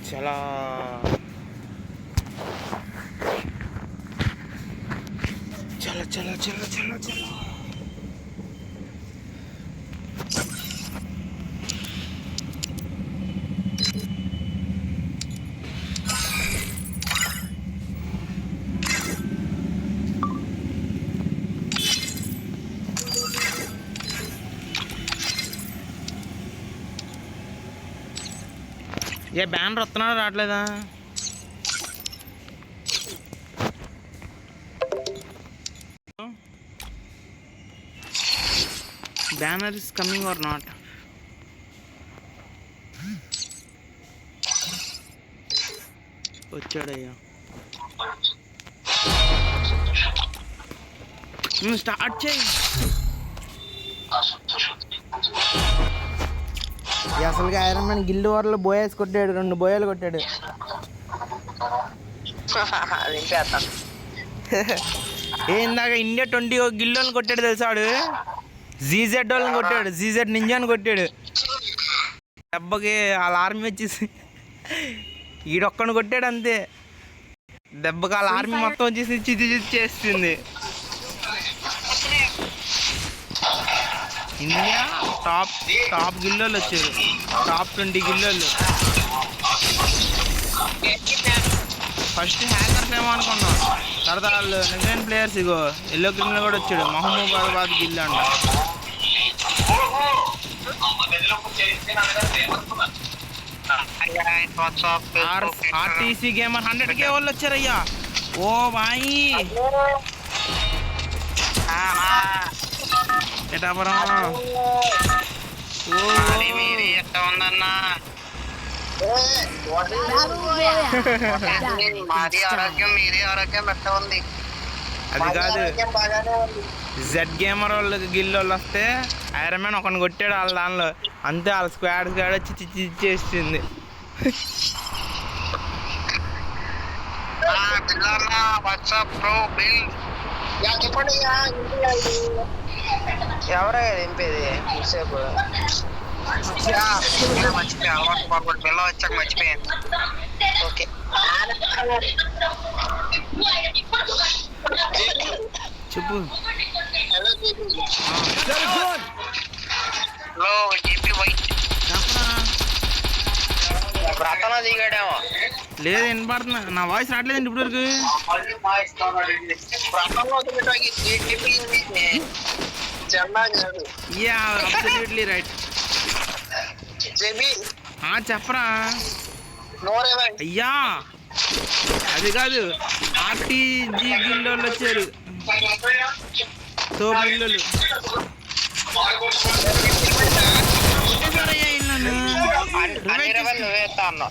చలా చలా చలా చలా చలా చలా ఏ Banner వస్తున్నాడు రావట్లేదా? Banner is coming or not? వచ్చాడయ్యా. స్టార్ట్ చేయి. అసలుగా ఐరన్ మ్యాన్ గిల్డ్ వార్లో బోయాస్ కొట్టాడు, 2 బోయాలు కొట్టాడు. ఇందాక ఇండియా 20 గిల్డ్ వాళ్ళని కొట్టాడు తెలుసాడు. జీజెడ్ వాళ్ళని కొట్టాడు, జీజెడ్ నింజాని కొట్టాడు. దెబ్బకి వాళ్ళ ఆర్మీ వచ్చేసి ఈడొక్కడిని కొట్టాడు అంతే. దెబ్బకి వాళ్ళ ఆర్మీ మొత్తం వచ్చేసి చితి చేస్తుంది. ఇండియా టాప్ గిల్లోళ్ళు వచ్చారు, టాప్ 20 గిల్లోళ్ళు. ఫస్ట్ హ్యాకర్స్ ఏమో అనుకున్నాం, తర్వాత వాళ్ళు నిజమైన ప్లేయర్స్. ఇగో ఎల్లో క్రిమినల్ కూడా వచ్చాడు, మహబూబాబాద్ గిల్ అంట. ఆర్టీసీ గేమర్ 100K వాళ్ళు వచ్చారయ్యా. ఓ బాయి ఎటాపురం ఎట్లా ఉందన్నా? మాది ఆరోగ్యం మీది ఆరోగ్యం ఎట్లా ఉంది? అది కాదు, జెడ్ గేమర్ వాళ్ళకి గిల్ వాళ్ళు వస్తే ఐరన్ మ్యాన్ ఒకరిని కొట్టాడు వాళ్ళ దానిలో అంతే. వాళ్ళ స్క్వాడ్ వచ్చి చేసింది. ఎవరా దింపేది సేపు? మర్చిపోయా, అలవాటు పిల్ల వచ్చాక మర్చిపోయాను. ఓకే చెప్పు. రతన దిగాడేమో. లేదు వినపడుతున్నా, నా వాయిస్ రావట్లేదండి ఇప్పుడు వరకు. రైట్ చెప్పరా అయ్యా. అది కాదు, ఆర్టీజీ గిల్డ్ వాళ్ళు వచ్చారు, తోపు గిల్లు.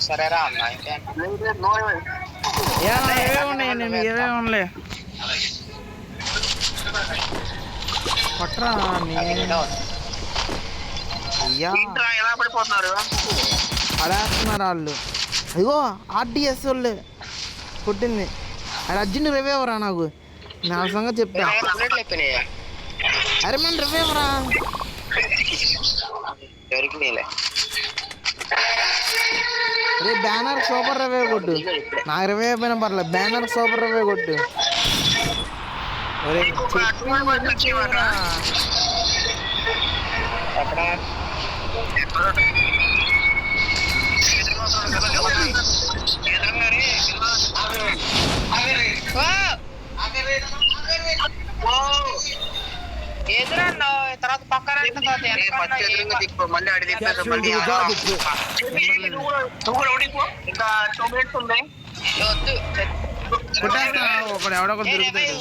సరేరా అన్నా, ఏవే ఉన్నాయండి, ఏవే ఉండలే కొట్రా. ఎలా పడిపోతున్నారు, పడేస్తున్నారు వాళ్ళు. అయ్యో ఆర్టీఎస్ వాళ్ళే కొట్టింది. అది అర్జెంట్ రివేవరా నాకు, నా సంగతి చెప్పా. అరే మన రివేవరా రే. బ్యానర్ సూపర్ రివే కొట్టు, నాకు రివే అయిపోయినా పర్లేదు, బ్యానర్ సూపర్ రివే కొట్టు. ఎదురన్నా తర్వాత పక్కన మళ్ళీ అడిగి ఒకడు ఎవడొకడు దొరుకుతాడు.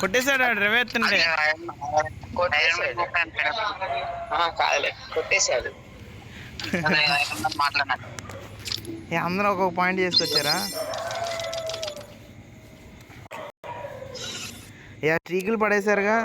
కొట్టేశాడు రివే ఎత్తుంటే. కాదులే కొట్టేశాడు. మాట్లాడినాడు. అందరూ ఒక్కొక్క పాయింట్ చేసుకొచ్చారా? ట్రీకులు పడేశారుగా.